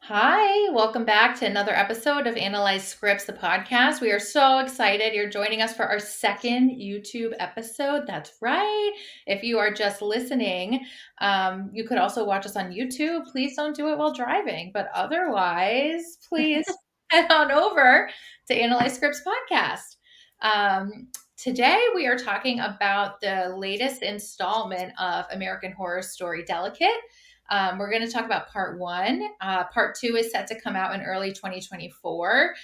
Hi, welcome back to another episode of Analyze Scripts, the podcast. We are so excited you're joining us for our second YouTube episode. That's right. If you are just listening, you could also watch us on YouTube. Please don't do it while driving, but otherwise, please head on over to Analyze Scripts podcast. Today, we are talking about the latest installment of American Horror Story Delicate. We're going to talk about part one. Part two is set to come out in early 2024.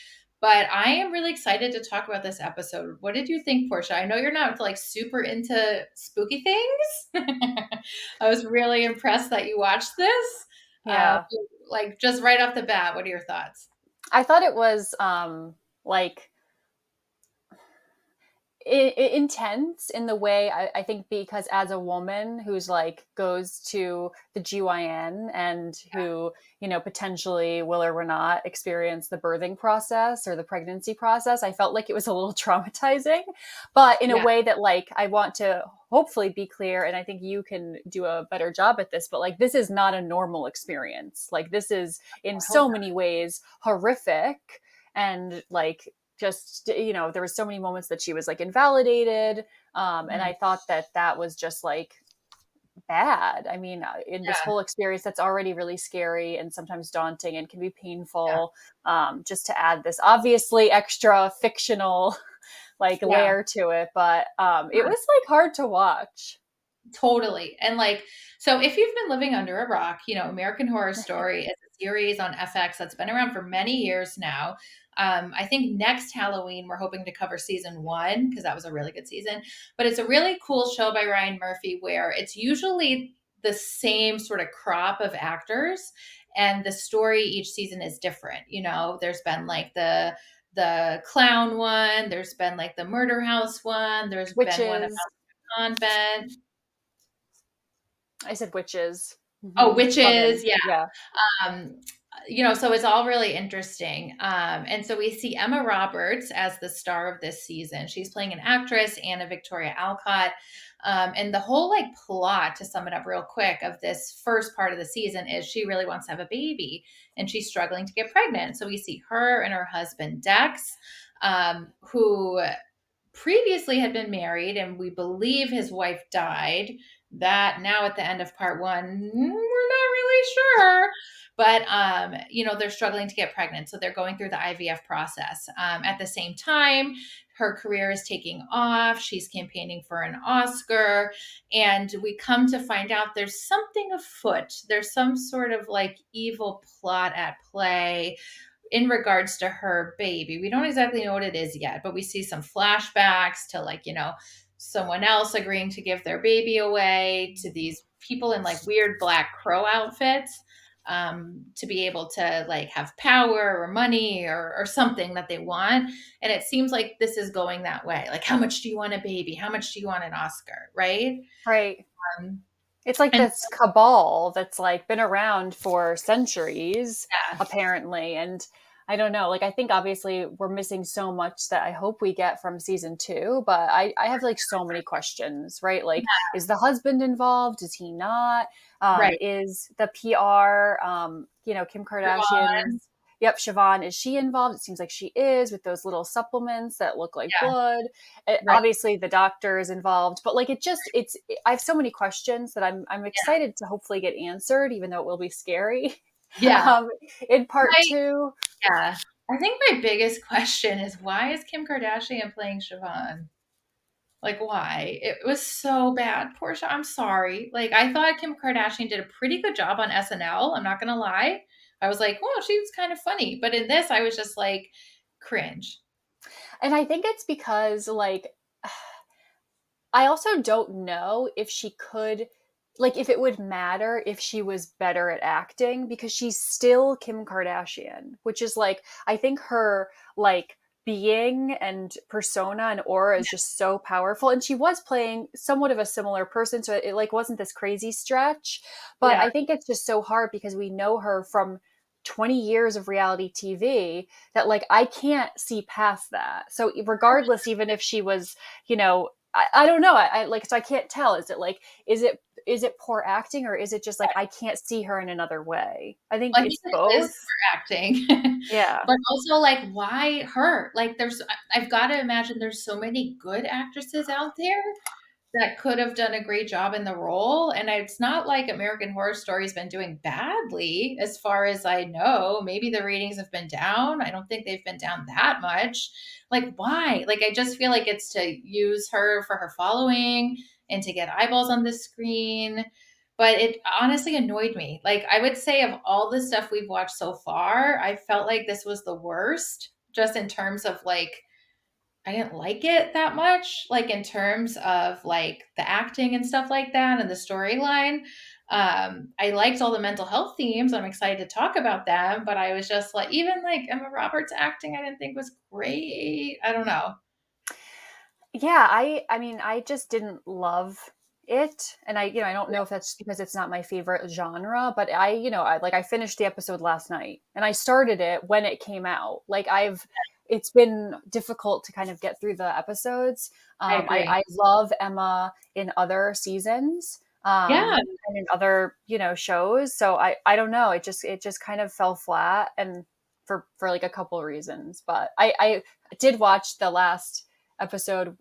But I am really excited to talk about this episode. What did you think, Portia? I know you're not like super into spooky things. I was really impressed that you watched this. Uh, Yeah. like just right off the bat, what are your thoughts? I thought it was like intense in the way I think because as a woman who's like goes to the GYN and who, potentially will or will not experience the birthing process or the pregnancy process, I felt like it was a little traumatizing, but in a Yeah, way that like I want to hopefully be clear, and I think you can do a better job at this, but like this is not a normal experience. Like this is in I hope so many ways horrific, and like just there was so many moments that she was like invalidated, and not. I thought that that was just like bad. I mean, in this Yeah, whole experience that's already really scary and sometimes daunting and can be yeah, painful, just to add this obviously extra fictional like yeah. layer to it, but it was like hard to watch. Totally. And like, so if you've been living under a rock, American Horror Story is a series on FX that's been around for many years now. I think next Halloween, we're hoping to cover season one because that was a really good season. But it's a really cool show by Ryan Murphy where it's usually the same sort of crop of actors and the story each season is different. There's been like the clown one, there's been like the murder house one, there's been one about Witches. convent. I said witches. Oh, Coven. witches, yeah. Yeah. Um, so it's all really interesting. And so we see Emma Roberts as the star of this season. She's playing an actress, Anna Victoria Alcott. And the whole like plot, to sum it up real quick, of this first part of the season is she really wants to have a baby and she's struggling to get pregnant. So we see her and her husband Dex, who previously had been married, and we believe his wife died. That now at the end of part one, we're not really sure. But they're struggling to get pregnant. So they're going through the IVF process. At the same time, her career is taking off. She's campaigning for an Oscar. And we come to find out there's something afoot. There's some sort of like evil plot at play in regards to her baby. We don't exactly know what it is yet, but we see some flashbacks to like, someone else agreeing to give their baby away to these people in like weird black crow outfits, to be able to like have power or money or something that they want. And it seems like this is going that way. Like, how much do you want a baby? How much do you want an Oscar? Right. Right. Um, It's like and this cabal that's like been around for centuries, yeah, apparently. And I don't know, like I think obviously we're missing so much that I hope we get from season two, but I have like so many questions, right? Like, is the husband involved? Is he not? right. Is the PR, Kim Siobhan, Kardashian's, yep, Siobhan, is she involved? It seems like she is, with those little supplements that look like yeah, blood. right. Obviously the doctor is involved, but like I have so many questions that I'm Yeah, excited to hopefully get answered, even though it will be scary. yeah. um, in part My two. Yeah. I think my biggest question is why is Kim Kardashian playing Siobhan? Like, why? It was so bad. Portia, I'm sorry. Like, I thought Kim Kardashian did a pretty good job on SNL. I'm not going to lie. I was like, well, she was kind of funny. But in this, I was just like, cringe. And I think it's because like I also don't know if she could, like, if it would matter if she was better at acting, because she's still Kim Kardashian, which is like, I think her, like, being and persona and aura is just so powerful. And she was playing somewhat of a similar person. So it like wasn't this crazy stretch. But Yeah. I think it's just so hard because we know her from 20 years of reality TV that like I can't see past that. So regardless, even if she was, you know, I don't know. I like, so I can't tell. Is it like, is it poor acting, or is it just like I can't see her in another way? I think I think it's it is both. for acting, Yeah. but also, like, why her? Like, I've got to imagine there's so many good actresses out there that could have done a great job in the role. And it's not like American Horror Story's been doing badly, as far as I know. Maybe the ratings have been down. I don't think they've been down that much. Like, why? Like, I just feel like it's to use her for her following and to get eyeballs on the screen. But it honestly annoyed me. Like, I would say of all the stuff we've watched so far, I felt like this was the worst, just in terms of like, I didn't like it that much, like, in terms of, like, the acting and stuff like that and the storyline. I liked all the mental health themes. I'm excited to talk about them, but I was just like, even like Emma Roberts' acting, I didn't think was great. I don't know. Yeah, I mean, I just didn't love it. And I don't know if that's because it's not my favorite genre, but I finished the episode last night and I started it when it came out. Like, it's been difficult to kind of get through the episodes. I agree. I love Emma in other seasons, Yeah. and in other, shows. So I don't know. It just kind of fell flat, and for like a couple reasons. But I did watch the last episode,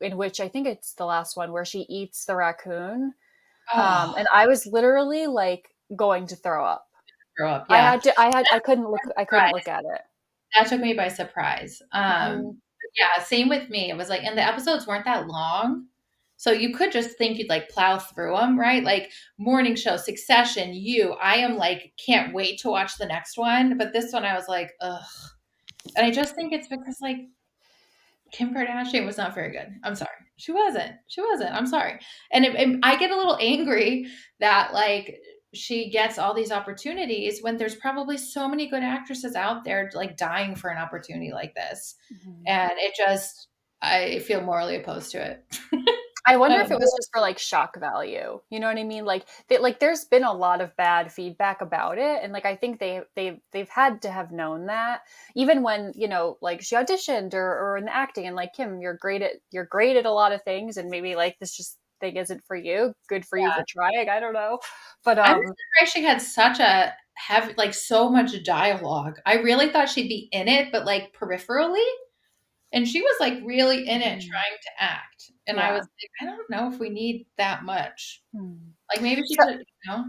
in which I think it's the last one, where she eats the raccoon. Oh, And I was literally like going to throw up. grow up. Yeah. I couldn't look at it. That took me by surprise. Mhm. Yeah, same with me. It was like, and the episodes weren't that long. So you could just think you'd like plow through them, right? Like morning show, Succession, I am like, can't wait to watch the next one. But this one I was like, ugh. And I just think it's because like Kim Kardashian was not very good. I'm sorry. She wasn't. She wasn't. I'm sorry. And I get a little angry that like she gets all these opportunities when there's probably so many good actresses out there like dying for an opportunity like this. Mhm. And it just, I feel morally opposed to it. I I wonder if don't it know. was just for like shock value. You know what I mean? Like there's been a lot of bad feedback about it, and like I think they've had to have known that, even when, like she auditioned, or in the acting, and like, Kim, you're great at a lot of things, and maybe like this just thing isn't for you. Good for you for trying. I don't know. But I'm surprised she had such a heavy, like so much dialogue. I really thought she'd be in it, but like peripherally. And she was, like, really in it Mhm. trying to act, and I was Yeah. like, "I don't know if we need that much." Hmm. Like, maybe she So could, you know?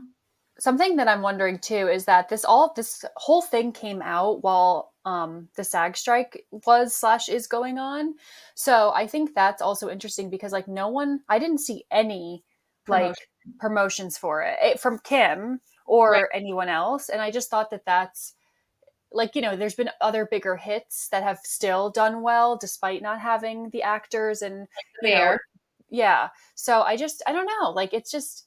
something that I'm wondering too is that this whole thing came out while the SAG strike was slash is going on. So I think that's also interesting, because like I didn't see any Promotion. like promotions for it from Kim Right, or anyone else, and I just thought that that's like, there's been other bigger hits that have still done well despite not having the actors, and the you know Bear. yeah. So I don't know, like, it's just,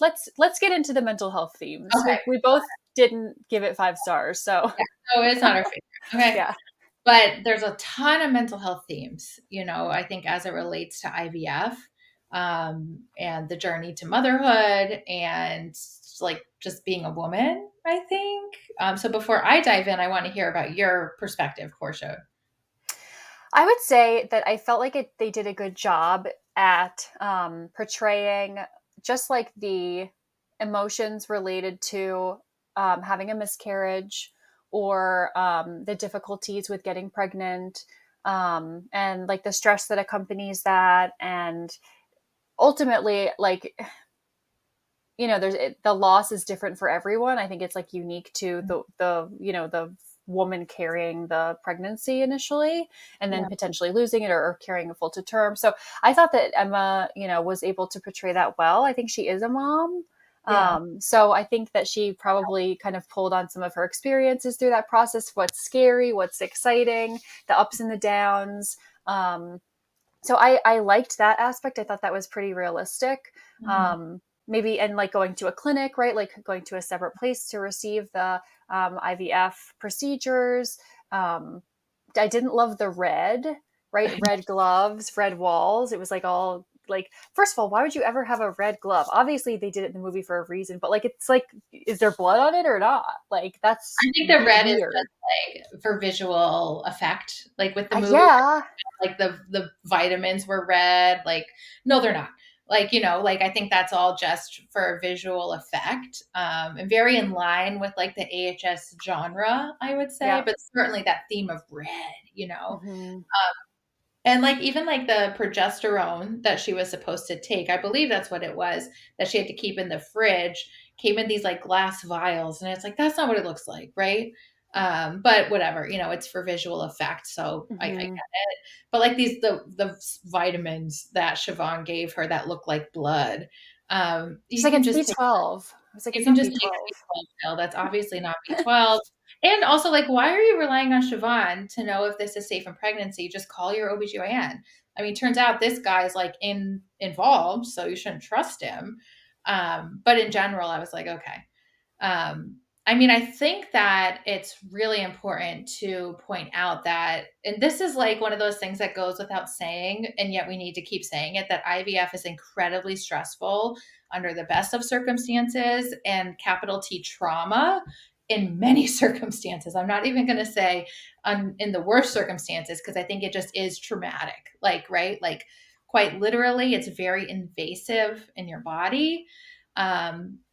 let's get into the mental health themes. Okay, We both didn't give it 5 stars, so yeah, so it's not our favorite. Okay, yeah. but there's a ton of mental health themes, I think as it relates to IVF, and the journey to motherhood and, like, just being a woman, I think. So before I dive in, I wanna hear about your perspective, Portia. I would say that I felt like they did a good job at portraying just like the emotions related to having a miscarriage, or the difficulties with getting pregnant, and like the stress that accompanies that. And ultimately, like, the loss is different for everyone. I think it's like unique to the woman carrying the pregnancy initially, and then Yeah, potentially losing it, or carrying a full to term. So I thought that Emma, was able to portray that well. I think she is a mom. yeah. So I think that she probably kind of pulled on some of her experiences through that process. What's scary, what's exciting, the ups and the downs. So I liked that aspect. I thought that was pretty realistic. Mhm. Maybe, and like going to a clinic, right? Like going to a separate place to receive the IVF procedures. Um, I didn't love the red, right? Red gloves, red walls. It was like all like, first of all, why would you ever have a red glove? Obviously, they did it in the movie for a reason, but like, it's like, is there blood on it or not? Like, I that's think the red is weird. like for visual effect, like with the movie, Yeah. like the vitamins were red. Like, no, they're not. Like, like I think that's all just for visual effect, and very in line with like the AHS genre, I would say, Yeah. but certainly that theme of red, Hmm. and like even like the progesterone that she was supposed to take, I believe that's what it was, that she had to keep in the fridge, came in these like glass vials, and it's like that's not what it looks like, right? But whatever, it's for visual effect, so I get Hmm. it. But like the vitamins that Siobhan gave her that look like blood, She's you like, can it's just take B12. I was like, you it's can not just take a B12. B12 pill. That's obviously not B12. And also, like, why are you relying on Siobhan to know if this is safe in pregnancy? Just call your OBGYN. I mean, turns out this guy's like involved, so you shouldn't trust him. But in general, I was like, okay. I mean, I think that it's really important to point out that, and this is like one of those things that goes without saying, and yet we need to keep saying it, that IVF is incredibly stressful under the best of circumstances and capital T trauma in many circumstances. I'm not even going to say in the worst circumstances, because I think it just is traumatic. Like, right? Like, quite literally, it's very invasive in your body.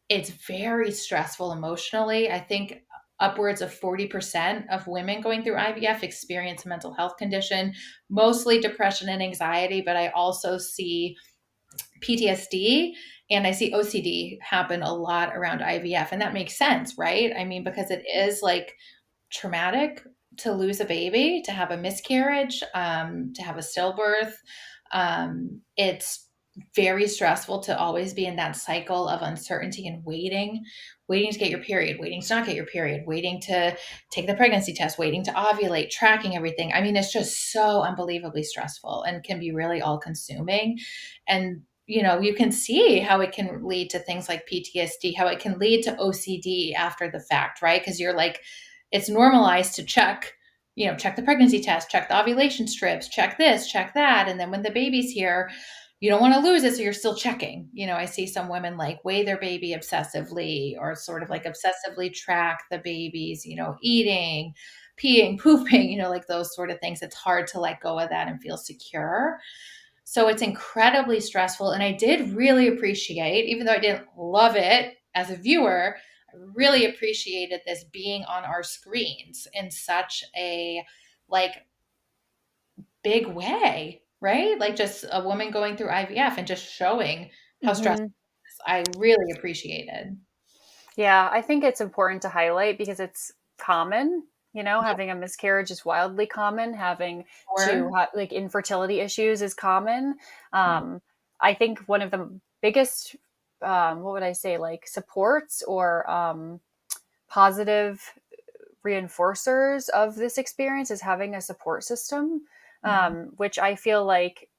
It's very stressful emotionally. I think upwards of 40% of women going through IVF experience a mental health condition, mostly depression and anxiety, but I also see PTSD and I see OCD happen a lot around IVF. And that makes sense, right? I mean, because it is like traumatic to lose a baby, to have a miscarriage, to have a stillbirth. It's very stressful to always be in that cycle of uncertainty and waiting to get your period, waiting to not get your period, waiting to take the pregnancy test, waiting to ovulate, tracking everything. I mean, it's just so unbelievably stressful and can be really all consuming. And you can see how it can lead to things like PTSD, how it can lead to OCD after the fact, right? Because you're like, it's normalized to check the pregnancy test, check the ovulation strips, check this, check that. And then when the baby's here, you don't want to lose it. So you're still checking. I see some women like weigh their baby obsessively or sort of like obsessively track the baby's, eating, peeing, pooping, like those sort of things. It's hard to let go of that and feel secure. So it's incredibly stressful. And I did really appreciate, even though I didn't love it as a viewer, I really appreciated this being on our screens in such a like big way, right? Like just a woman going through IVF and just showing how stressful Hmm. it is. I really appreciated. Yeah, I think it's important to highlight because it's common. Yeah, Having a miscarriage is wildly common. Having sure. like infertility issues is common. Yeah. I think one of the biggest, what would I say, like supports or positive reinforcers of this experience is having a support system, Mhm. which I feel like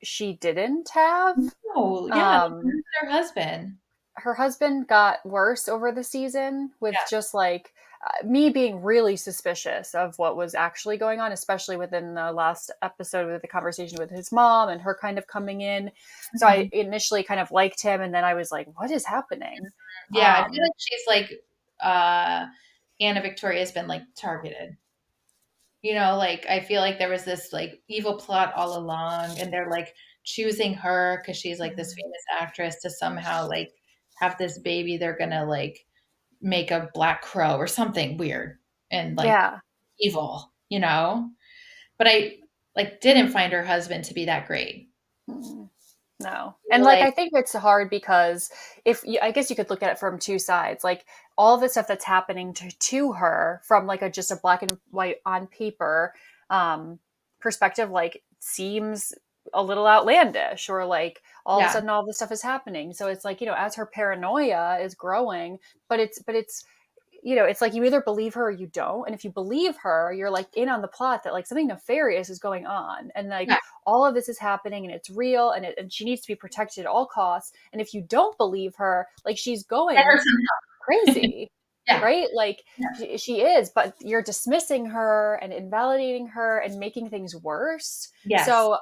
she didn't have. Oh, yeah. Like, Um, where's her husband? her husband got worse over the season with Yeah. just like me being really suspicious of what was actually going on, especially within the last episode with the conversation with his mom and her kind of coming in. So I Mhm. initially kind of liked him, and then I was like, what is happening? Yeah, I feel Um, like she's like uh Anna Victoria's been like targeted. Like I feel like there was this like evil plot all along, and they're like choosing her because she's like this famous actress to somehow like have this baby they're gonna like make a black crow or something weird and like yeah. evil. But I like didn't find her husband to be that great. Mm. No. And like Like, I think it's hard because if you, I guess you could look at it from two sides. Like all the stuff that's happening to her from like a just a black and white on paper um perspective like seems a little outlandish or like all of a yeah, sudden all this stuff is happening. So it's like, as her paranoia is growing, but it's it's like you either believe her or you don't. And if you believe her, you're like in on the plot that like something nefarious is going on. And like yeah, all of this is happening and it's real and she needs to be protected at all costs. And if you don't believe her, like she's get her going some help. crazy, Yeah, right? Like yeah, she is, but you're dismissing her and invalidating her and making things worse. yes. So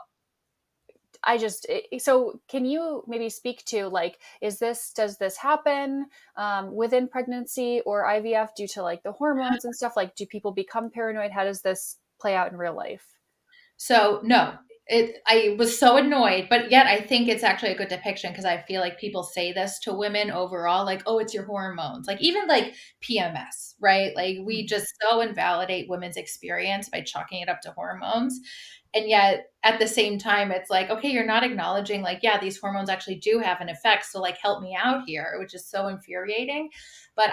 so can you maybe speak to like, does this happen within pregnancy or IVF due to like the hormones and stuff? Like, do people become paranoid? How does this play out in real life? So no, I was so annoyed, but yet I think it's actually a good depiction because I feel like people say this to women overall, like, oh, it's your hormones. Like even like PMS, right? Like we just so invalidate women's experience by chalking it up to hormones. And yet at the same time, it's like, okay, you're not acknowledging like, yeah, these hormones actually do have an effect. So like help me out here, which is so infuriating. But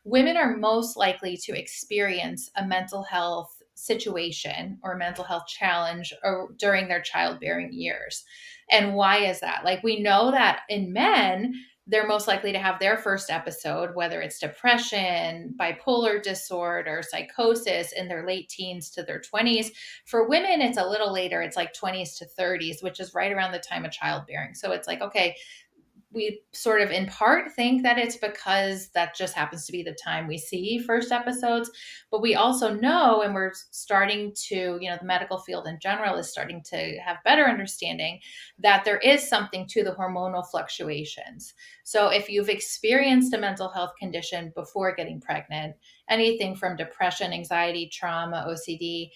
women are most likely to experience a mental health situation or mental health challenge during their childbearing years. And why is that? Like we know that in men, they're most likely to have their first episode, whether it's depression, bipolar disorder, psychosis in their late teens to their 20s. For women, it's a little later. It's like 20s to 30s, which is right around the time of childbearing. So it's like, okay, we sort of in part think that it's because that just happens to be the time we see first episodes, but we also know, and we're starting to, the medical field in general is starting to have better understanding that there is something to the hormonal fluctuations. So if you've experienced a mental health condition before getting pregnant, anything from depression, anxiety, trauma, OCD,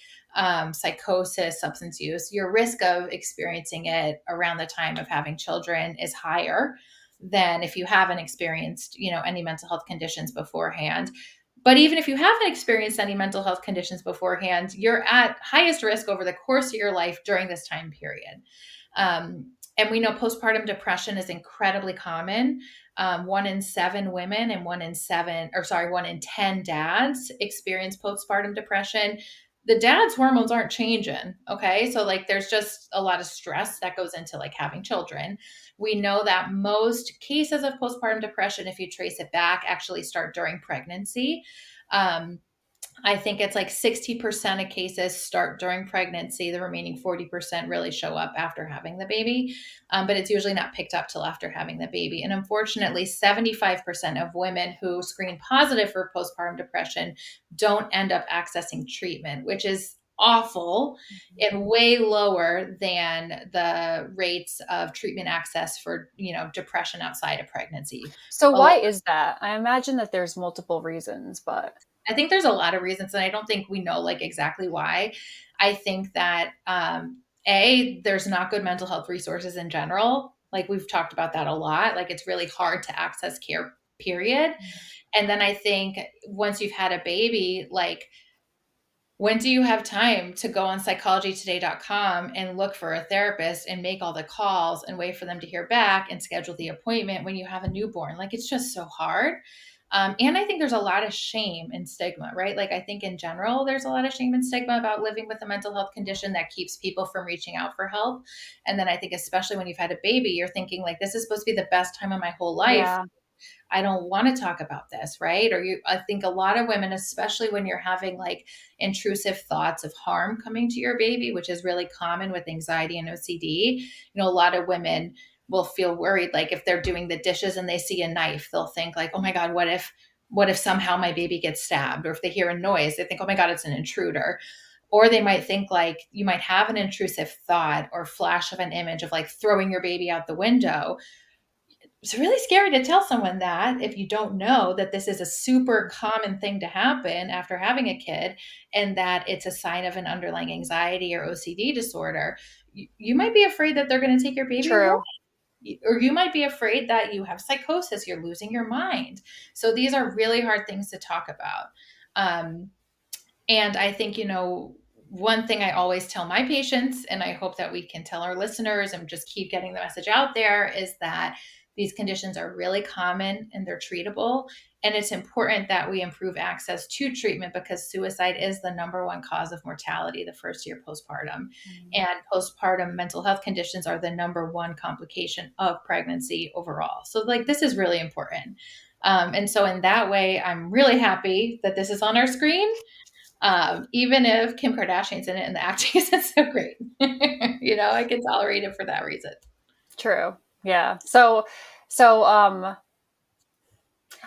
psychosis, substance use, your risk of experiencing it around the time of having children is higher than if you haven't experienced, any mental health conditions beforehand. But even if you haven't experienced any mental health conditions beforehand, you're at highest risk over the course of your life during this time period. And we know postpartum depression is incredibly common. 1 in 7 women and 1 in 10 dads experience postpartum depression. The dad's hormones aren't changing. Okay. So, like, there's just a lot of stress that goes into like having children. We know that most cases of postpartum depression, if you trace it back, actually start during pregnancy. Um, I think it's like 60% of cases start during pregnancy. The remaining 40% really show up after having the baby, but it's usually not picked up till after having the baby. And unfortunately, 75% of women who screen positive for postpartum depression don't end up accessing treatment, which is awful and way lower than the rates of treatment access for, depression outside of pregnancy. So A why is that? I imagine that there's multiple reasons, but I think there's a lot of reasons, and I don't think we know like exactly why. I think that there's not good mental health resources in general. Like we've talked about that a lot. Like it's really hard to access care, period. And then I think once you've had a baby, like when do you have time to go on psychologytoday.com and look for a therapist and make all the calls and wait for them to hear back and schedule the appointment when you have a newborn? Like it's just so hard. And I think there's a lot of shame and stigma, right? Like I think in general, there's a lot of shame and stigma about living with a mental health condition that keeps people from reaching out for help. And then I think especially when you've had a baby, you're thinking like, this is supposed to be the best time of my whole life. yeah, I don't want to talk about this, right? I think a lot of women, especially when you're having like intrusive thoughts of harm coming to your baby, which is really common with anxiety and OCD, a lot of women will feel worried. Like if they're doing the dishes and they see a knife, they'll think like, oh my God, what if somehow my baby gets stabbed? Or if they hear a noise, they think, oh my God, it's an intruder. Or they might think like you might have an intrusive thought or flash of an image of like throwing your baby out the window. It's really scary to tell someone that if you don't know that this is a super common thing to happen after having a kid and that it's a sign of an underlying anxiety or OCD disorder. You might be afraid that they're going to take your baby away, true. or you might be afraid that you have psychosis, you're losing your mind. So these are really hard things to talk about. And I think, one thing I always tell my patients, and I hope that we can tell our listeners and just keep getting the message out there, is that these conditions are really common and they're treatable. And it's important that we improve access to treatment because suicide is the number one cause of mortality the first year postpartum. And postpartum mental health conditions are the number one complication of pregnancy overall. So, like, this is really important. And so, in that way, I'm really happy that this is on our screen, even if Kim Kardashian's in it and the acting isn't so great. I can tolerate it for that reason. True. Yeah. So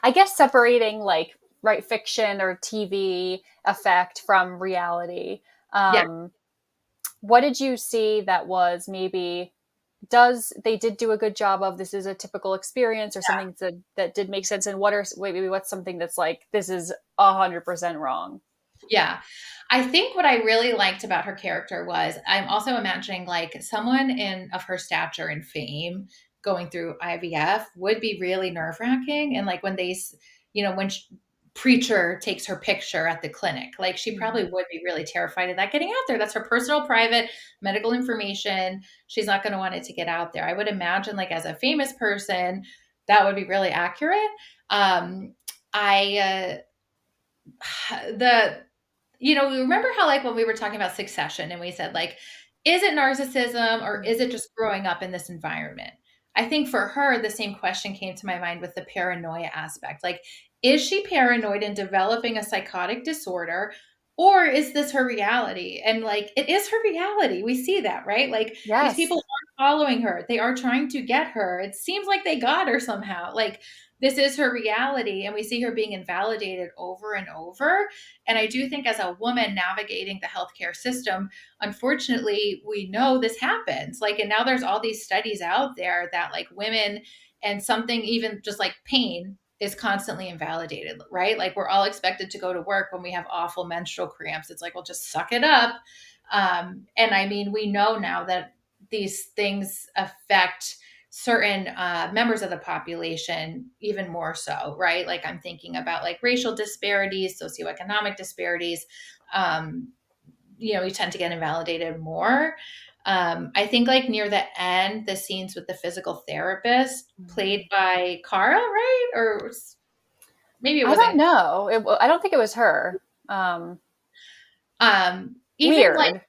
I guess separating like right fiction or TV effect from reality. Yeah. Um what did you see that was maybe does they did do a good job of this is a typical experience or something that did make sense, and what are maybe what's something that's like this is 100% wrong? Yeah. I think what I really liked about her character was I'm also imagining like someone in of her stature and fame going through IVF would be really nerve-wracking. And like when when preacher takes her picture at the clinic, like she probably Mm-hmm. would be really terrified of that getting out there. That's her personal, private medical information. She's not going to want it to get out there. I would imagine like as a famous person, that would be really accurate. I the remember how like when we were talking about Succession and we said like, is it narcissism or is it just growing up in this environment? I think for her, the same question came to my mind with the paranoia aspect. Like, is she paranoid and developing a psychotic disorder? Or is this her reality? And like, it is her reality. We see that, right? Like, these Yes. people are following her. They are trying to get her. It seems like they got her somehow. Like, this is her reality. And we see her being invalidated over and over. And I do think as a woman navigating the healthcare system, unfortunately, we know this happens. Like, and now there's all these studies out there that like women and something even just like pain is constantly invalidated, right? Like we're all expected to go to work when we have awful menstrual cramps. It's like, well, just suck it up. And I mean, we know now that these things affect certain members of the population even more so, right? Like I'm thinking about like racial disparities, socioeconomic disparities. Um, you tend to get invalidated more. I think like near the end, the scenes with the physical therapist played by Cara, right? Or maybe it I don't wasn't. know. I don't think it was her. Even like Weird.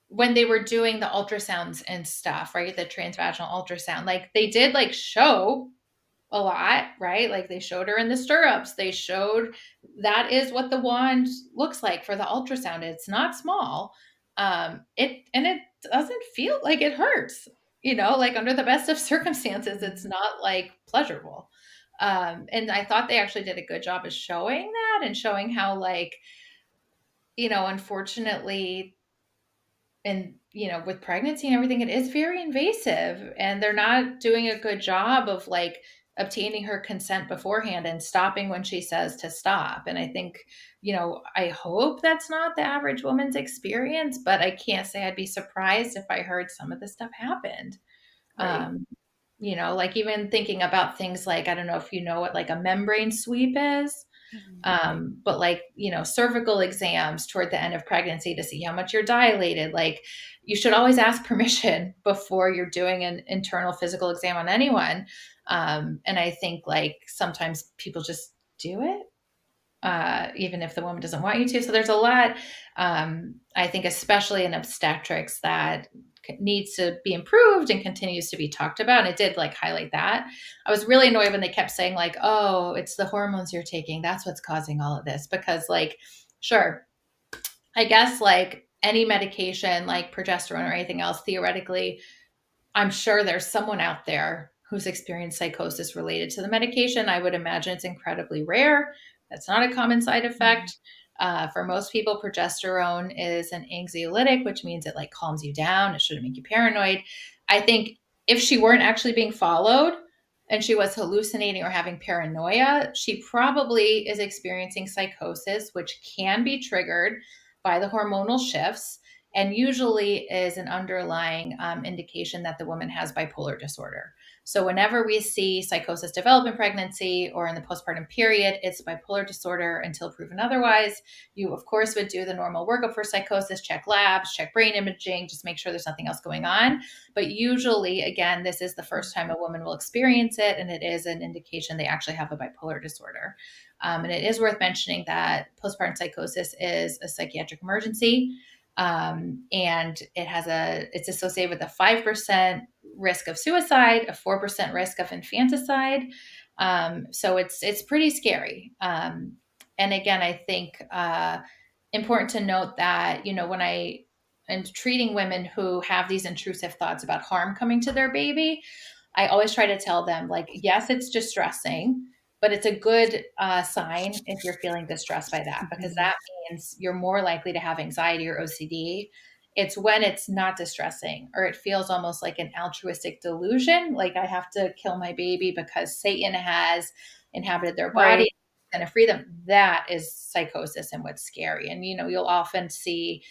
when they were doing the ultrasounds and stuff, right? The transvaginal ultrasound, like they did like show a lot, right? Like they showed her in the stirrups. They showed that is what the wand looks like for the ultrasound. It's not small. It doesn't feel like it hurts, like under the best of circumstances, it's not like pleasurable. And I thought they actually did a good job of showing that and showing how like, unfortunately and with pregnancy and everything it is very invasive and they're not doing a good job of like obtaining her consent beforehand and stopping when she says to stop. And I think I hope that's not the average woman's experience, but I can't say I'd be surprised if I heard some of this stuff happened. Right. um like even thinking about things like I don't know if you know what like a membrane sweep is. But like, cervical exams toward the end of pregnancy to see how much you're dilated. Like, you should always ask permission before you're doing an internal physical exam on anyone. And I think like sometimes people just do it, even if the woman doesn't want you to. So there's a lot, I think, especially in obstetrics, that needs to be improved and continues to be talked about. And it did like highlight that. I was really annoyed when they kept saying like, "Oh, it's the hormones you're taking. That's what's causing all of this." Because like, sure, I guess like any medication like progesterone or anything else, theoretically, I'm sure there's someone out there who's experienced psychosis related to the medication. I would imagine it's incredibly rare. That's not a common side Mhm. effect. For most people, progesterone is an anxiolytic, which means it like calms you down. It shouldn't make you paranoid. I think if she weren't actually being followed and she was hallucinating or having paranoia, she probably is experiencing psychosis, which can be triggered by the hormonal shifts and usually is an underlying indication that the woman has bipolar disorder. So, whenever we see psychosis develop in pregnancy or in the postpartum period, it's bipolar disorder until proven otherwise. You, of course, would do the normal workup for psychosis, check labs, check brain imaging, just make sure there's nothing else going on. But usually, again, this is the first time a woman will experience it, and it is an indication they actually have a bipolar disorder. And it is worth mentioning that postpartum psychosis is a psychiatric emergency. And it's associated with a 5% risk of suicide, a 4% risk of infanticide. So it's pretty scary. And again, I think important to note that when I am treating women who have these intrusive thoughts about harm coming to their baby, I always try to tell them, like, yes, it's distressing, but it's a good sign if you're feeling distressed by that, because Mhm. that means you're more likely to have anxiety or OCD. It's when it's not distressing or it feels almost like an altruistic delusion, like I have to kill my baby because Satan has inhabited their body Right. and to free them. That is psychosis and what's scary. And you'll often see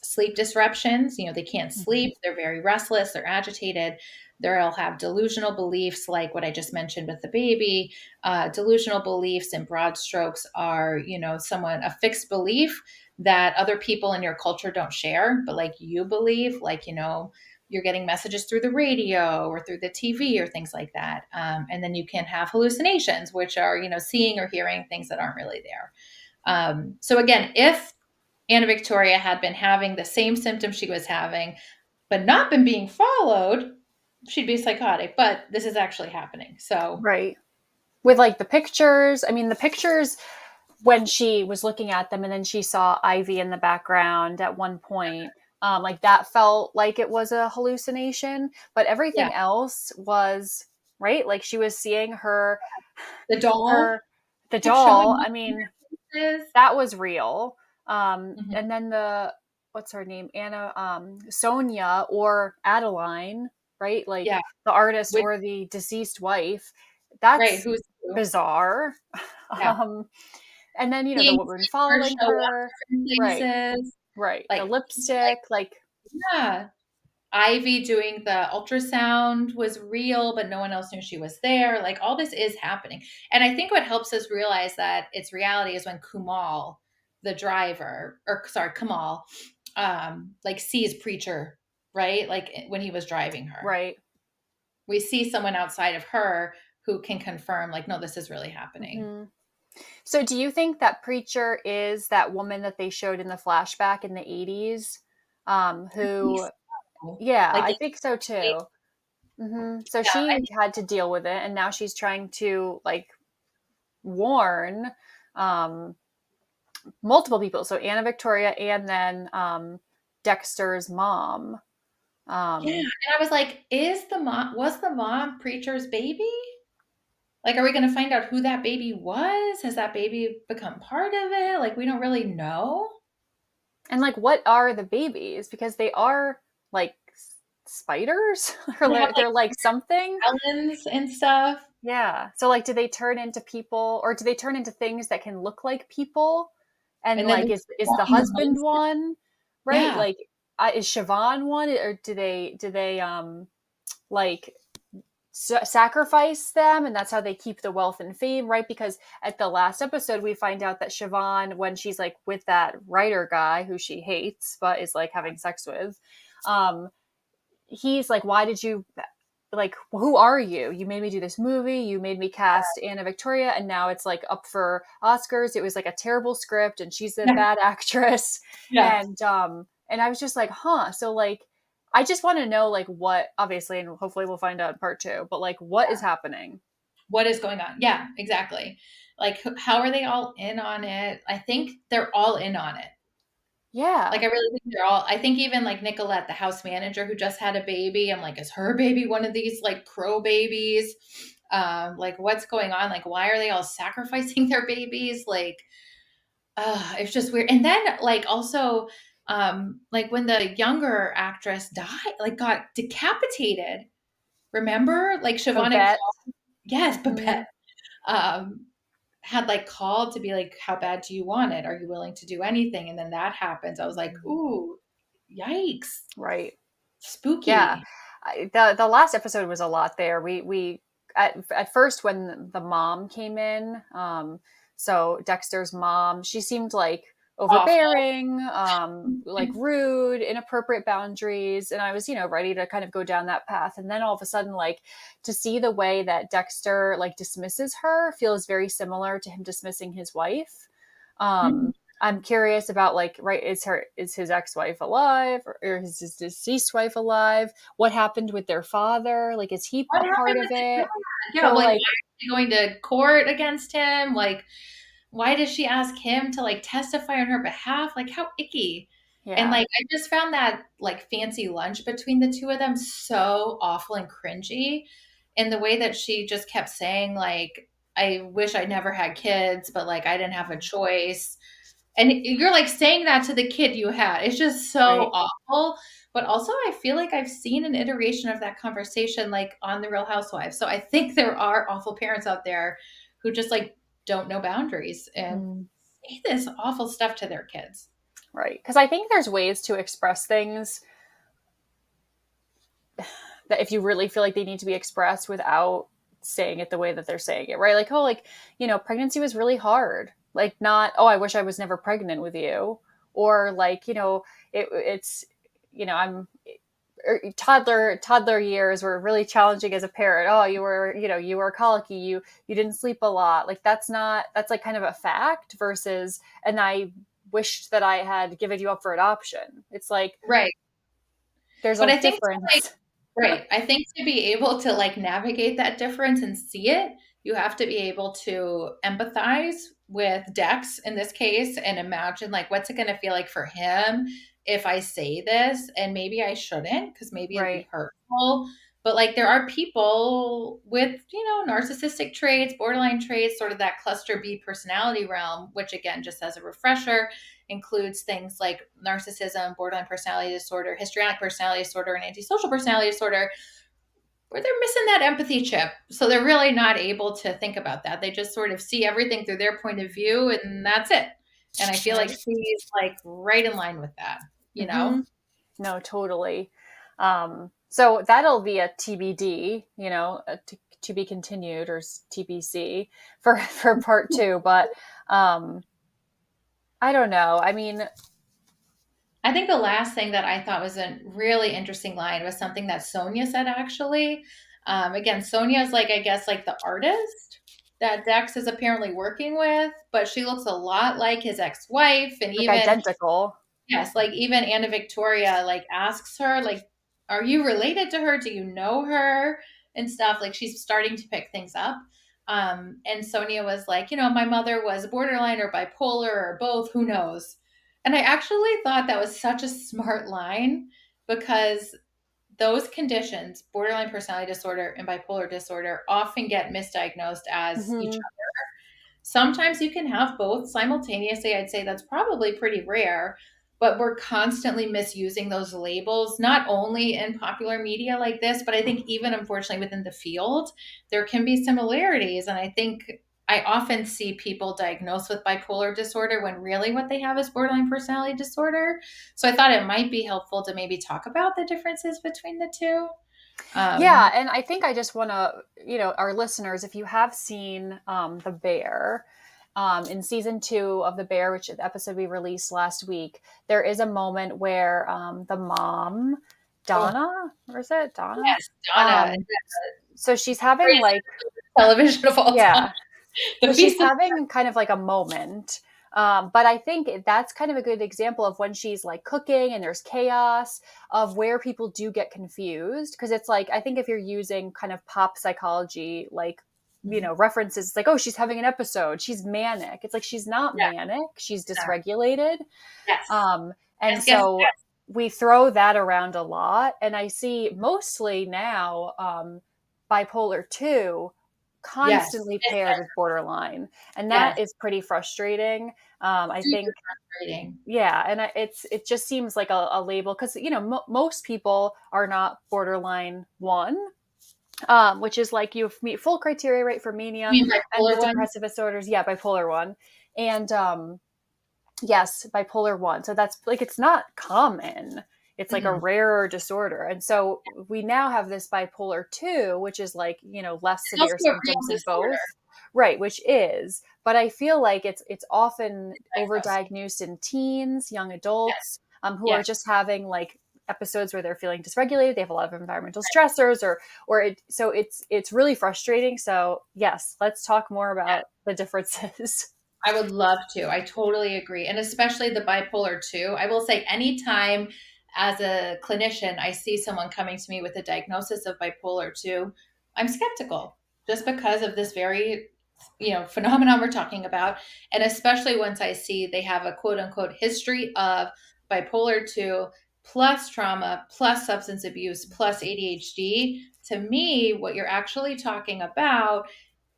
sleep disruptions. They can't Mhm. sleep, they're very restless, they're agitated. They'll have delusional beliefs like what I just mentioned with the baby. Delusional beliefs in broad strokes are, someone a fixed belief that other people in your culture don't share, but like you believe, like, you're getting messages through the radio or through the TV or things like that. And then you can have hallucinations, which are, seeing or hearing things that aren't really there. So again, if Anna Victoria had been having the same symptoms she was having, but not been being followed, she'd be psychotic. But this is actually happening. So Right. With like the pictures, I mean, the pictures when she was looking at them and then she saw Ivy in the background at one point, like that felt like it was a hallucination, but yeah, everything else was right. Like she was seeing the doll her, the kept doll. showing I mean, this. that was real. Mhm. And then what's her name? Anna, Sonia or Adeline, right? Like Yeah, the artist which or the deceased wife. right, That's who's who? bizarre. Yeah, um, and then, the seeing woman her following show up her. different Right, places, right. The like lipstick, like, yeah. Ivy doing the ultrasound was real, but no one else knew she was there. Like all this is happening. And I think what helps us realize that it's reality is when Kumal, the driver, or sorry, Kamal, like sees Preacher, right? Like when he was driving her. right. We see someone outside of her who can confirm, like, no, this is really happening. Hmm. So, do you think that Preacher is that woman that they showed in the flashback in the 80s? I think Who, so. yeah, Like, I think so too. So, yeah, I she think had to deal with it, and now she's trying to, like, warn um, multiple people. So, Anna Victoria and then Dexter's mom. yeah, Um, and I was like, was the mom Preacher's baby? Like, are we gonna find out who that baby was? Has that baby become part of it? Like, we don't really know. And like, what are the babies? Because they are like spiders, or They have, like, they're like something. talons and stuff, Yeah. So like, do they turn into people, or do they turn into things that can look like people? And and then like, they're is the walking husband amongst them. one, right? Yeah, Like, is Siobhan one, or do they like sacrifice them, and that's how they keep the wealth and fame, right? Because at the last episode we find out that Siobhan, when she's like with that writer guy who she hates but is like having sex with, um he's like, why did you, like, who are you? You made me do this movie, you made me cast Anna Victoria, and now it's like up for Oscars. It was like a terrible script and she's a yeah, bad actress. yeah, And I was just like, huh. So like, I just want to know, like, what, obviously, and hopefully we'll find out in part two, but like, what is yeah. happening? What is going on? Yeah, exactly. Like, how are they all in on it? I think they're all in on it. Like, Yeah. I really think they're all I think even, like, Nicolette, the house manager who just had a baby, I'm like, "Is her baby one of these, like, crow babies?" Like, what's going on? Like, why are they all sacrificing their babies? Like, it's just weird. And then, like, also, like, when the younger actress died, like, got decapitated, remember? Like, Siobhan had Babette. called Yes, Babette. Hmm. Um, had, like, called to be like, "How bad do you want it? Are you willing to do anything?" And then that happens. I was like, "Ooh, yikes. Right. Yeah. Spooky." The last episode was a lot there. We at first, when the mom came in, so Dexter's mom, she seemed like Awful. overbearing, like rude, inappropriate boundaries, and I was, ready to kind of go down that path. And then all of a sudden, like, to see the way that Dexter like dismisses her feels very similar to him dismissing his wife. Mhm. I'm curious about, like, right, is his ex-wife alive, or is his deceased wife alive? What happened with their father? Like, is he What a part happened of with the it? Yeah, So like, why like, is she going to court against him? Like, why does she ask him to, like, testify on her behalf? Like, how icky. And, yeah. like, I just found that, like, fancy lunch between the 2 of them so awful and cringy, and the way that she just kept saying, like, "I wish I never had kids, but, like, I didn't have a choice." And you're like saying that to the kid you had. It's just so Right. awful. But also, I feel like I've seen an iteration of that conversation like on The Real Housewives. So I think there are awful parents out there who just like don't know boundaries and Mm, say this awful stuff to their kids. right. Because I think there's ways to express things that if you really feel like they need to be expressed without saying it the way that they're saying it, right? Like, oh, like, pregnancy was really hard. Like, not, oh, I wish I was never pregnant with you. Or like, it's, I'm toddler years were really challenging as a parent. Oh, you were colicky, you didn't sleep a lot. Like that's like kind of a fact versus, and I wished that I had given you up for adoption. It's like Right. there's But a I think like difference. right. I think to be able to like navigate that difference and see it, you have to be able to empathize with Dex in this case and imagine like what's it going to feel like for him if I say this and maybe I shouldn't because maybe it'd Right. be hurtful. But like there are people with, narcissistic traits, borderline traits, sort of that cluster B personality realm, which again, just as a refresher, includes things like narcissism, borderline personality disorder, histrionic personality disorder, and antisocial personality disorder, where they're missing that empathy chip. So they're really not able to think about that. They just sort of see everything through their point of view, and that's it. And I feel like Right. she's like right in line with that, you Mm-hmm. know? No, totally. So that'll be a TBD, to be continued or TBC for part two. But um, I don't know. I mean, I think the last thing that I thought was a really interesting line was something that Sonia said actually. Again, Sonia is like, I guess, like the artist that Dex is apparently working with, but she looks a lot like his ex wife. And like even, identical. yes, like even Anna Victoria like asks her, like, are you related to her? Do you know her? And stuff. Like she's starting to pick things up. And Sonia was like, my mother was borderline or bipolar or both, who knows? And I actually thought that was such a smart line because those conditions, borderline personality disorder and bipolar disorder, often get misdiagnosed as each Hmm. other. Sometimes you can have both simultaneously. I'd say that's probably pretty rare, but we're constantly misusing those labels, not only in popular media like this, but I think even unfortunately within the field, there can be similarities. And I think I often see people diagnosed with bipolar disorder when really what they have is borderline personality disorder. So I thought it might be helpful to maybe talk about the differences between the two. Yeah, Um, and I think I just want to, our listeners, if you have seen The Bear, in season 2 of The Bear, which is the episode we released last week, there is a moment where the mom, oh, Donna, or is it Donna? yes, Donna, Um, so she's having greatest like, television of all time. yeah, The so she's Feast of having kind of like a moment. But I think that's kind of a good example of when she's like cooking and there's chaos of where people do get confused. Because it's like, I think if you're using kind of pop psychology, like, Mhm. references, it's like, oh, she's having an episode. She's manic. It's like, she's not Yeah, manic. She's exactly. dysregulated. Yes. And Yes, so yes. we throw that around a lot. And I see mostly now bipolar 2 Yes. constantly Yes, paired with borderline. And that yes. is pretty frustrating. I Super think, frustrating. yeah. And it just seems like a label because, most people are not borderline 1. Which is like you meet full criteria, right, for You mania mean and the bipolar one? depressive disorders. Yeah, bipolar 1. And yes, bipolar 1. So that's like, it's not common. It's like a Mm-mm. rarer disorder. And so we now have this bipolar 2, which is like, less It's also severe a real symptoms in disorder. both. Right, which is, but I feel like it's often Diagnosed. overdiagnosed in teens, young Yes. adults, who are Yes. just having like episodes where they're feeling dysregulated, they have a lot of environmental stressors so it's really frustrating. So, yes, let's talk more Yes. about the differences. I would love to. I totally agree. And especially the bipolar too. I will say anytime as a clinician I see someone coming to me with a diagnosis of bipolar 2, I'm skeptical just because of this very phenomenon we're talking about. And especially once I see they have a quote unquote history of bipolar 2 plus trauma plus substance abuse plus ADHD. To me, what you're actually talking about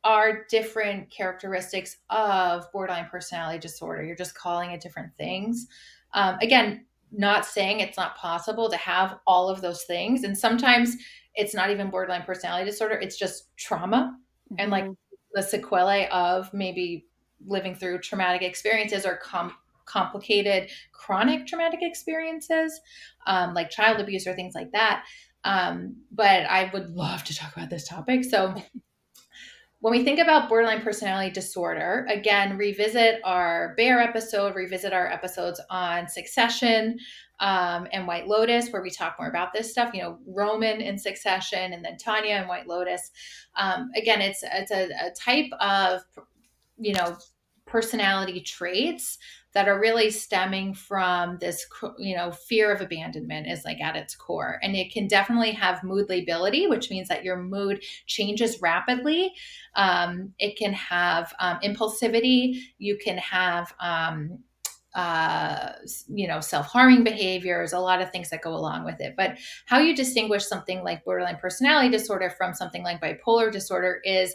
are different characteristics of borderline personality disorder. You're just calling it different things. Again, not saying it's not possible to have all of those things. And sometimes it's not even borderline personality disorder, it's just trauma and like Hmm. the sequelae of maybe living through traumatic experiences or complicated chronic traumatic experiences, like child abuse or things like that. But I would love to talk about this topic. So, when we think about borderline personality disorder, again, revisit our Bear episode, revisit our episodes on Succession, and White Lotus, where we talk more about this stuff. You know, Roman in Succession, and then Tanya in White Lotus. Again, it's a type of, you know, personality traits that are really stemming from this, you know, fear of abandonment is like at its core. And it can definitely have mood lability, which means that your mood changes rapidly. It can have impulsivity. You can have, you know, self-harming behaviors, a lot of things that go along with it. But how you distinguish something like borderline personality disorder from something like bipolar disorder is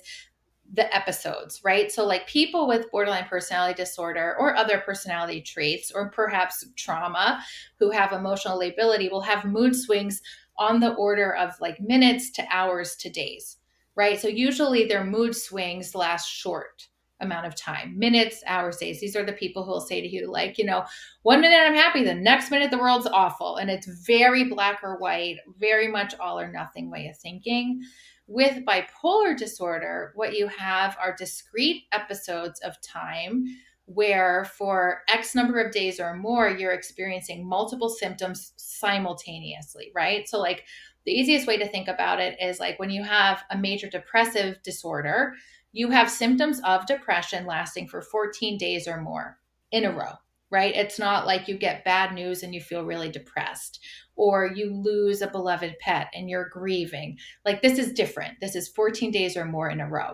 the episodes, right? So, like people with borderline personality disorder or other personality traits, or perhaps trauma, who have emotional lability will have mood swings on the order of like minutes to hours to days, right? So, usually their mood swings last short amount of time, minutes, hours, days. These are the people who will say to you, like, you know, 1 minute I'm happy, the next minute the world's awful. And it's very black or white, very much all or nothing way of thinking. With bipolar disorder, what you have are discrete episodes of time where, for X number of days or more, you're experiencing multiple symptoms simultaneously, right? So, like, the easiest way to think about it is like when you have a major depressive disorder, you have symptoms of depression lasting for 14 days or more in a row, right? It's not like you get bad news and you feel really depressed, or you lose a beloved pet and you're grieving. Like, this is different. This is 14 days or more in a row.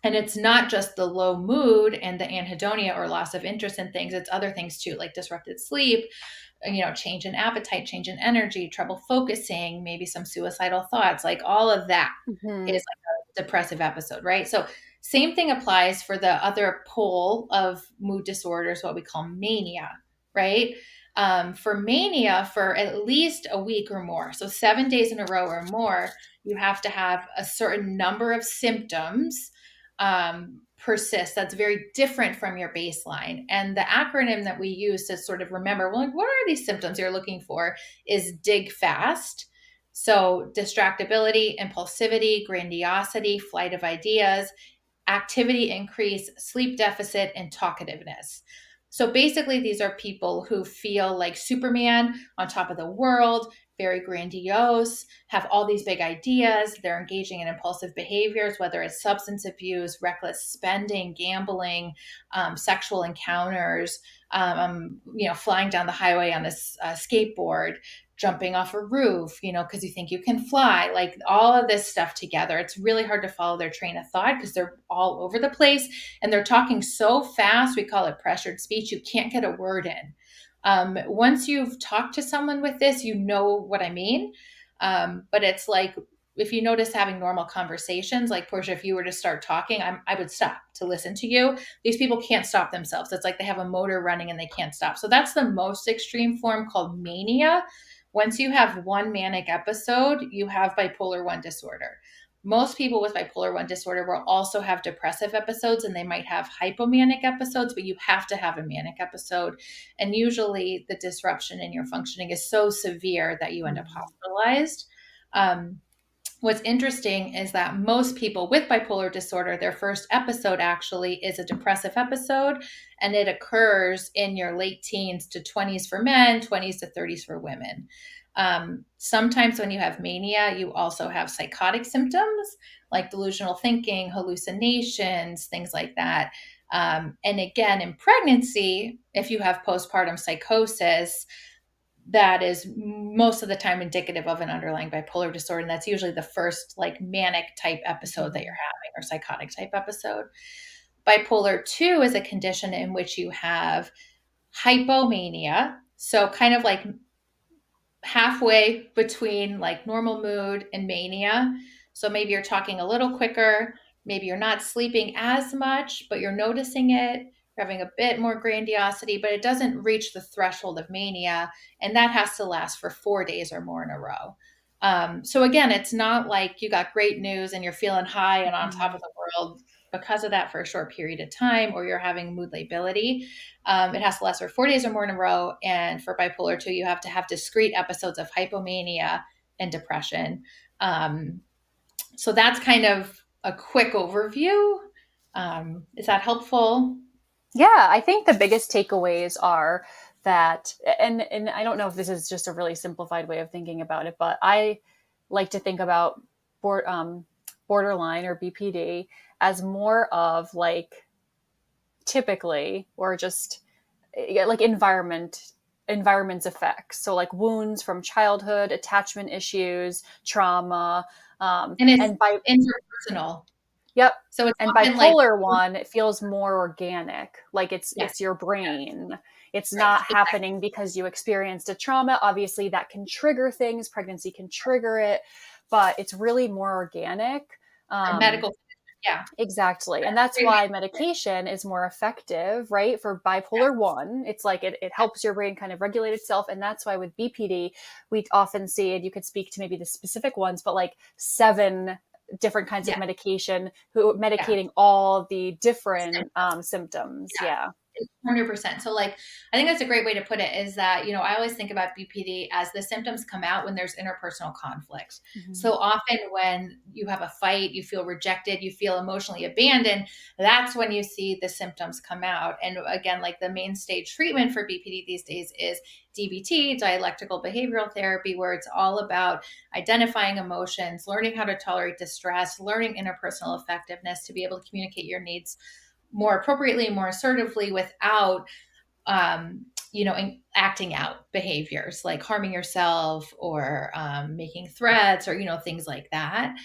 And it's not just the low mood and the anhedonia or loss of interest in things, it's other things too, like disrupted sleep, you know, change in appetite, change in energy, trouble focusing, maybe some suicidal thoughts. Like, all of that is Hmm. like a depressive episode, right? So, same thing applies for the other pole of mood disorders, what we call mania, right? For mania, for at least a week or more, so 7 days in a row or more, you have to have a certain number of symptoms persist that's very different from your baseline. And the acronym that we use to sort of remember, well, like, what are these symptoms you're looking for, is dig fast. So, distractibility, impulsivity, grandiosity, flight of ideas, activity increase, sleep deficit, and talkativeness. So basically, these are people who feel like Superman on top of the world, very grandiose, have all these big ideas. They're engaging in impulsive behaviors, whether it's substance abuse, reckless spending, gambling, sexual encounters, you know, flying down the highway on a skateboard, jumping off a roof, you know, because you think you can fly, like all of this stuff together. It's really hard to follow their train of thought because they're all over the place and they're talking so fast. We call it pressured speech. You can't get a word in. Once you've talked to someone with this, you know what I mean. But it's like, if you notice having normal conversations, like Portia, if you were to start talking, I would stop to listen to you. These people can't stop themselves. It's like they have a motor running and they can't stop. So that's the most extreme form, called mania. Once you have one manic episode, you have bipolar 1 disorder. Most people with bipolar 1 disorder will also have depressive episodes, and they might have hypomanic episodes, but you have to have a manic episode. And usually the disruption in your functioning is so severe that you end up hospitalized. Um, What's interesting is that most people with bipolar disorder, their first episode actually is a depressive episode, and it occurs in your late teens to 20s for men, 20s to 30s for women. Sometimes when you have mania, you also have psychotic symptoms like delusional thinking, hallucinations, things like that. And again, in pregnancy, if you have postpartum psychosis, that is most of the time indicative of an underlying bipolar disorder. And that's usually the first like manic type episode that you're Hmm. having, or psychotic type episode. Bipolar 2 is a condition in which you have hypomania. So, kind of like halfway between like normal mood and mania. So maybe you're talking a little quicker, maybe you're not sleeping as much, but you're noticing it. You're having a bit more grandiosity, but it doesn't reach the threshold of mania. And that has to last for 4 days or more in a row. So again, it's not like you got great news and you're feeling high and on top Mhm. of the world because of that for a short period of time, or you're having mood lability. It has to last for 4 days or more in a row. And for bipolar 2, you have to have discrete episodes of hypomania and depression. So that's kind of a quick overview. Is that helpful? Yeah, I think the biggest takeaways are that, and I don't know if this is just a really simplified way of thinking about it, but I like to think about board, borderline or BPD as more of like typically or just yeah, like environment's effects. So like wounds from childhood, attachment issues, trauma, And it's and by interpersonal. yep. So it's And often like, bipolar one, it feels more organic, like yes, it's your yes, brain. It's right, not exactly. happening because you experienced a trauma. Obviously, that can trigger things. Pregnancy can trigger it, but it's really more organic. A Um, medical, yeah, exactly, and that's great way why to put it. medication is more effective, right? For bipolar Yes, one, it's like it helps your brain kind of regulate itself, and that's why with BPD, we often see, and you could speak to maybe the specific ones, but like seven different kinds of yes, medication who yes. medicating all the different Symptoms. symptoms. Yeah. Yeah. 100%. So, like, I think that's a great way to put it is that, I always think about BPD as the symptoms come out when there's interpersonal conflict. Mhm. So often when you have a fight, you feel rejected, you feel emotionally abandoned, that's when you see the symptoms come out. And again, like the mainstay treatment for BPD these days is DBT, dialectical behavioral therapy, where it's all about identifying emotions, learning how to tolerate distress, learning interpersonal effectiveness to be able to communicate your needs more appropriately, more assertively without acting out behaviors like harming yourself or making threats or things like that.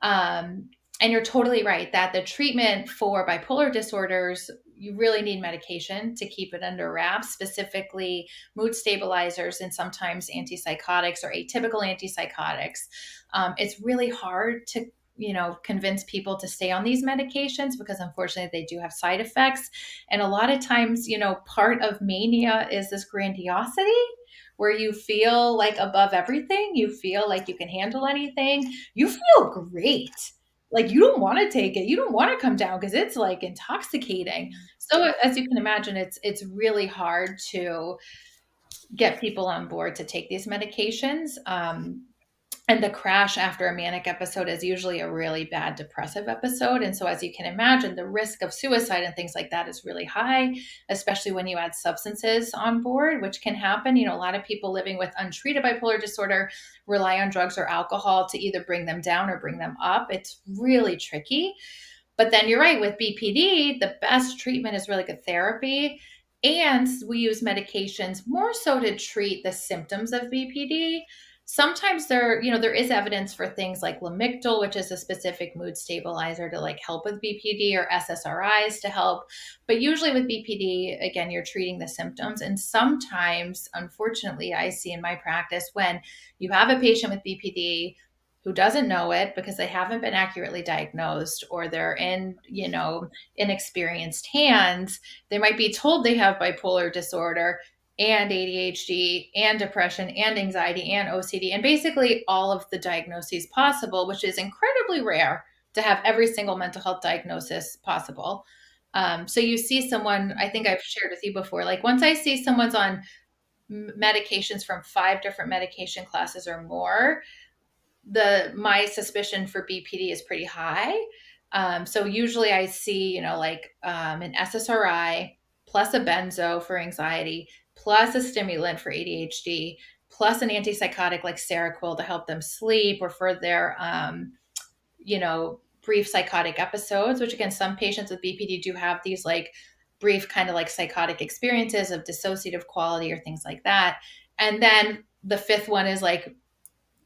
um, and you're totally right that the treatment for bipolar disorders, you really need medication to keep it under wraps, specifically mood stabilizers and sometimes antipsychotics or atypical antipsychotics. It's really hard to convince people to stay on these medications because unfortunately they do have side effects. And a lot of times, part of mania is this grandiosity where you feel like above everything, you feel like you can handle anything, you feel great. Like you don't want to take it, you don't want to come down because it's like intoxicating. So as you can imagine, it's really hard to get people on board to take these medications. And the crash after a manic episode is usually a really bad depressive episode. And so, as you can imagine, the risk of suicide and things like that is really high, especially when you add substances on board, which can happen. A lot of people living with untreated bipolar disorder rely on drugs or alcohol to either bring them down or bring them up. It's really tricky. But then you're right, with BPD, the best treatment is really good therapy. And we use medications more so to treat the symptoms of BPD. Sometimes there is evidence for things like lamictal, which is a specific mood stabilizer to like help with BPD, or SSRIs to help. But usually with BPD, again, you're treating the symptoms. And sometimes, unfortunately, I see in my practice when you have a patient with BPD who doesn't know it because they haven't been accurately diagnosed, or they're in, inexperienced hands. They might be told they have bipolar disorder and ADHD and depression and anxiety and OCD and basically all of the diagnoses possible, which is incredibly rare to have every single mental health diagnosis possible. So you see someone, I think I've shared with you before, like once I see someone's on medications from 5 different medication classes or more, the my suspicion for BPD is pretty high. So usually I see, an SSRI plus a benzo for anxiety, plus a stimulant for ADHD, plus an antipsychotic like Seroquel to help them sleep or for their, brief psychotic episodes, which again, some patients with BPD do have these like brief kind of like psychotic experiences of dissociative quality or things like that. And then the fifth one is like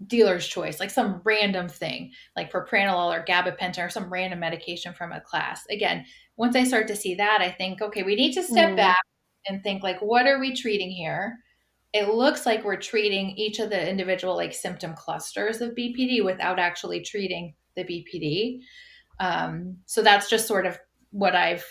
dealer's choice, like some random thing, like propranolol or gabapentin or some random medication from a class. Again, once I start to see that, I think, okay, we need to step Mm. back and think like, what are we treating here? It looks like we're treating each of the individual like symptom clusters of BPD without actually treating the BPD. So that's just sort of what I've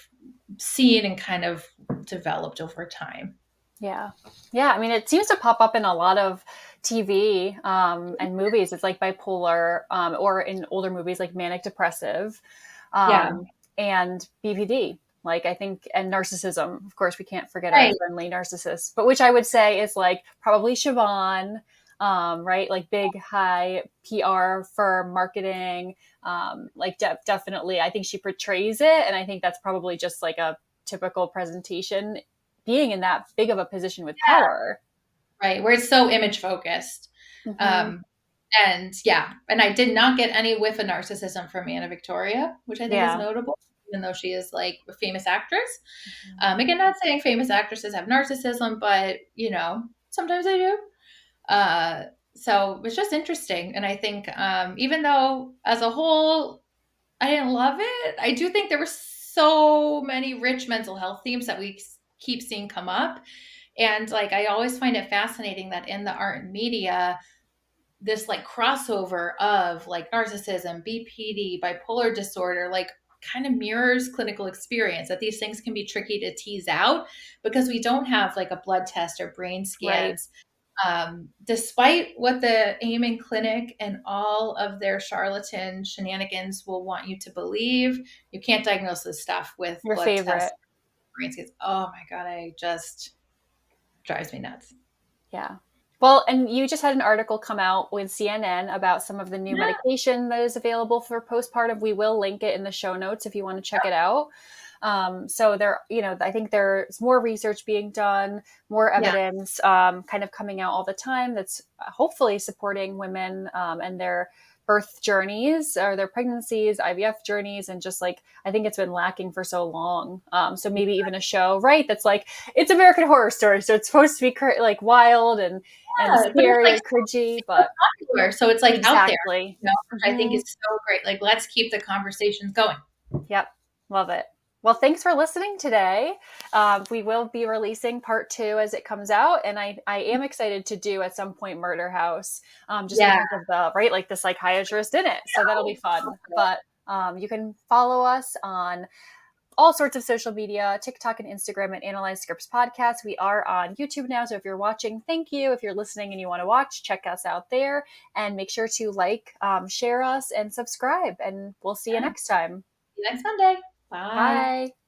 seen and kind of developed over time. Yeah. Yeah. I mean, it seems to pop up in a lot of TV and movies. It's like bipolar, or in older movies like manic depressive, Yeah. and BPD. Like, I think, and narcissism. Of course, we can't forget our Right. friendly narcissist, but which I would say is like probably Siobhan, right? Like big, high PR firm marketing. Like, definitely, I think she portrays it. And I think that's probably just like a typical presentation being in that big of a position with power. Right. Where it's so image focused. Hmm. Um, and yeah, and I did not get any whiff of narcissism from Anna Victoria, which I think is Yeah. notable, even though she is like a famous actress. Mhm. Again, not saying famous actresses have narcissism, but sometimes they do. Uh, so it's just interesting. And I think even though as a whole, I didn't love it, I do think there were so many rich mental health themes that we keep seeing come up. And like, I always find it fascinating that in the art and media, this like crossover of like narcissism, BPD, bipolar disorder, like kind of mirrors clinical experience, that these things can be tricky to tease out because we don't have like a blood test or brain Right. scans. Despite what the Amen Clinic and all of their charlatan shenanigans will want you to believe, you can't diagnose this stuff with Your blood tests, favorite. brain scans. Oh my God, I just drives me nuts. Yeah. Well, and you just had an article come out with CNN about some of the new Yeah. medication that is available for postpartum. We will link it in the show notes if you want to check it out. So there, I think there's more research being done, more Yeah. evidence, kind of coming out all the time that's hopefully supporting women, and their birth journeys or their pregnancies, IVF journeys, and just like I think it's been lacking for so long. So maybe even a show, right? That's like it's American Horror Story, so it's supposed to be like wild and Yeah, but it's scary like and cringy, but popular, so it's like out there, exactly. which I think Hmm. is so great. Like, let's keep the conversations going. Yep, love it. Well, thanks for listening today. We will be releasing part two as it comes out, and I am excited to do at some point Murder House, just Yeah. because of the right, like the psychiatrist in it. So that'll be fun. But you can follow us on all sorts of social media, TikTok and Instagram at Analyze Scripts Podcast. We are on YouTube now. So if you're watching, thank you. If you're listening and you want to watch, check us out there and make sure to like, share us, and subscribe. And we'll see you Yeah. next time. See you next Monday. Bye. Bye.